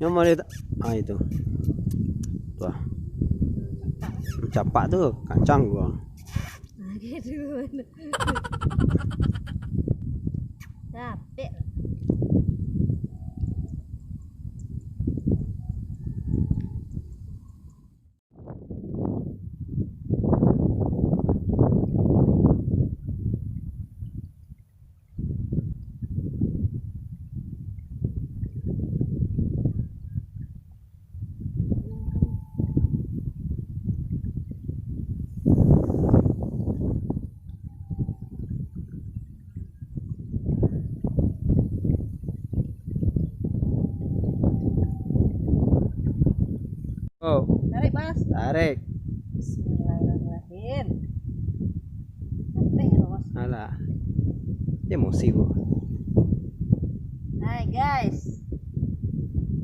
Nyomot itu. Ah itu. Tuh. Capak tuh, kancang gua. Nah, gitu. Capek. Oh, Tarik, Mas. tarik. Bismillahirrahmanirrahim. Capek ya, Bos. Alah. Emosi gua. Hai, guys.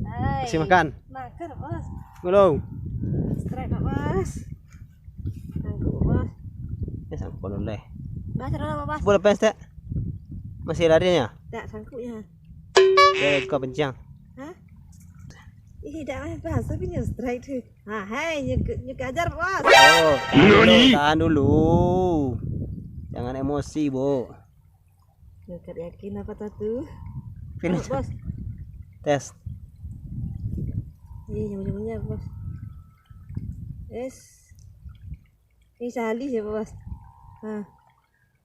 Hai. Kasih makan. Makan, Bos. Belum. Strike, Bos. Tangguh, Bos. Ya sangkut boleh. Baca dulu, Bos. Boleh pes tak? Masih larinya? Tak sangkutnya. Ya, kau pencang. Hah? Ih, dah main bahasa tapi ni strike tu. Ha, hai, nyuk ajar, Bos. Oh, tahan dulu. Jangan emosi, Bu. Nyuk yakin apa tu? Finish. Bos. Tes. Ih, nyamuk-nyamuknya, Bos. Yes. Ini sali ya, Bos. Ha.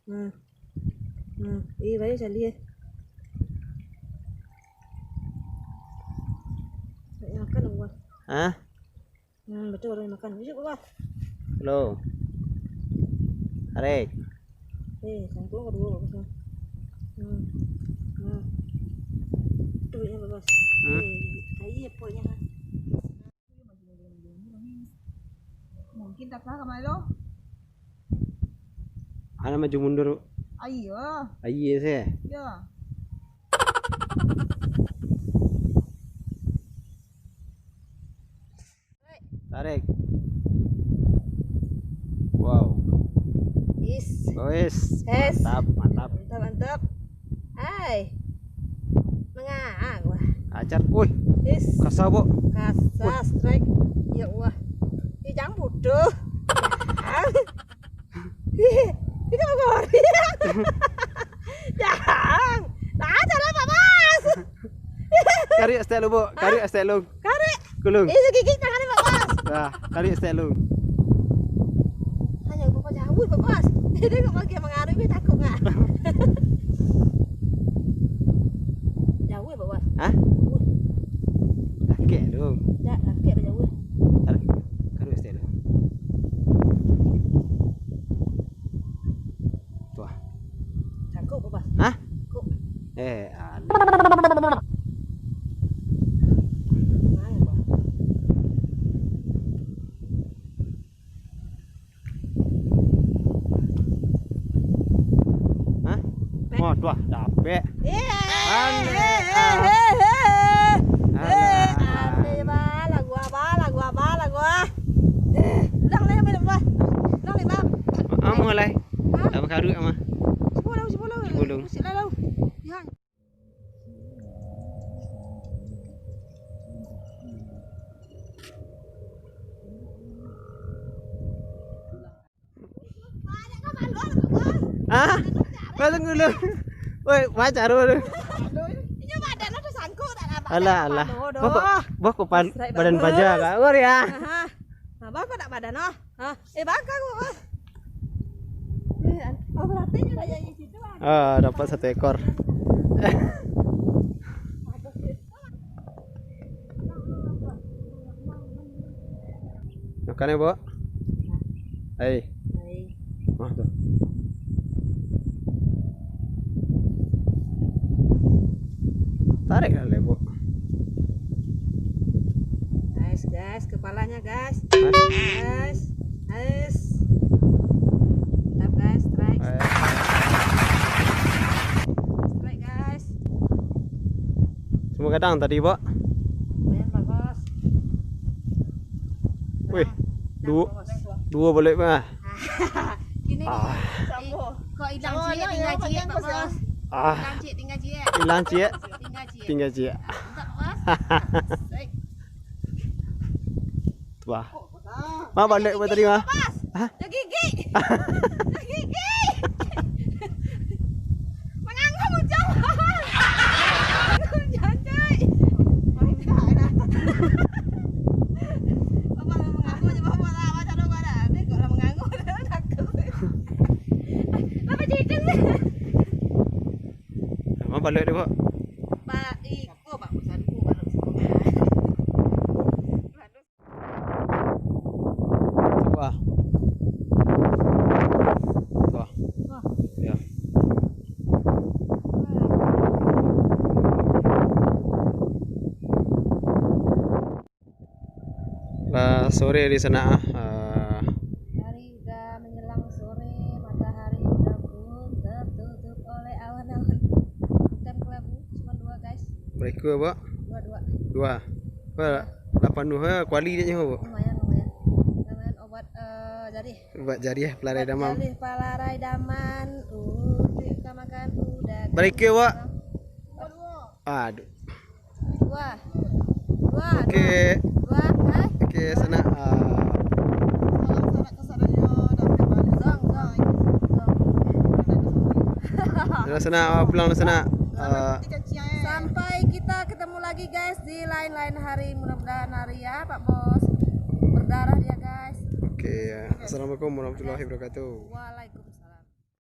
Ha. Ha. Ih, bayu sali ya. Makan, Bos. Hah? Betul orang makan. Yuk, Bos. Belum. Tarik. Sangkut kedua, Bos. Duitnya, Bos. Kayak pokoknya. Mungkin tak lah kamar lo. Ana maju mundur. Ayo. Aye sih. Ya. Tarik. Wow. Is. Wes. Yes. Mantap, mantap. Mantap, mantap. Hai. Mengah gua. Ajar. Wih, Is. kasar, Bu. Kasar strike. Ya Allah. Ini jangan bodoh. Ini apa kau? Jangan. Nah, ajar apa, Mas? Kari style lu, Bu. Kari style lu. Kari. Kulung. Ini gigit tangannya, Pak Mas. Nah, kari style lu. Hanya bapak jauh, Pak Mas. Ini kok lagi mengaruh ini takut nggak? Jauh ya, Pak Mas. Hah? Kakek dong. Ya, kaki ada jauh. Tarik. Kari style lu. Tuh. Cangkuk, Pak Mas. Hah? Cangkuk. Ada. Hah? Oh, tuh, capek. Mulai. Apa karu ama? Sepuluh. Ah, tunggu dulu. Woi, baca dulu. Alah, alah. Bok badan baja kak. Ur ya. Nah, bakal tak badan noh. Bakal gua. Oh, berarti ada yang di situ. Ah, dapat 1 ekor. Makannya, Bu. Hai. Mah tuh. Tarik kali, Bu. Guys, kepalanya, guys. Hah? Guys. Tap, guys, strike. Strike, guys. Semua kadang tadi, Bu. Lumayan bagus. Wih, dua boleh mah. Gini. Kok hilang cie tinggal cie, Pak Bos. Ah, Hilang cie tinggal cie. hilang cie, Tinggal cie. tinggal cie. Enggak, Bos. Wah. Ma balik apa tadi ma? Hah? Dah gigi. Dah gigi. Menganggur hujan. Hujan cuy. Bapak mengaku je bapak lah macam tu ada. Dia kok lah mengaku dah takut. Apa cerita sih? Ma balik dia pak. Pak iko pak pesanku kalau semua. Wah. Wah. Wah. Ya. Sore di sana Hari udah menjelang sore, matahari udah pun tertutup oleh awan-awan hitam kelabu. Cuma dua guys, mereka pak dua. dua. Lapan dua kuali dia nyawa pak. Lumayan obat jadi. Buat jari ya pelarai damam. Jadi palarai daman. Kita makan udah. Mereka pak. Aduh. Dua. Oke. Dua. Hai. Oke sana. Sana pulang sana. Sampai kita ketemu lagi guys di lain-lain hari. Mudah-mudahan hari ya Pak Bos berdarah dia guys. Oke, assalamualaikum warahmatullahi wabarakatuh. Waalaikumsalam.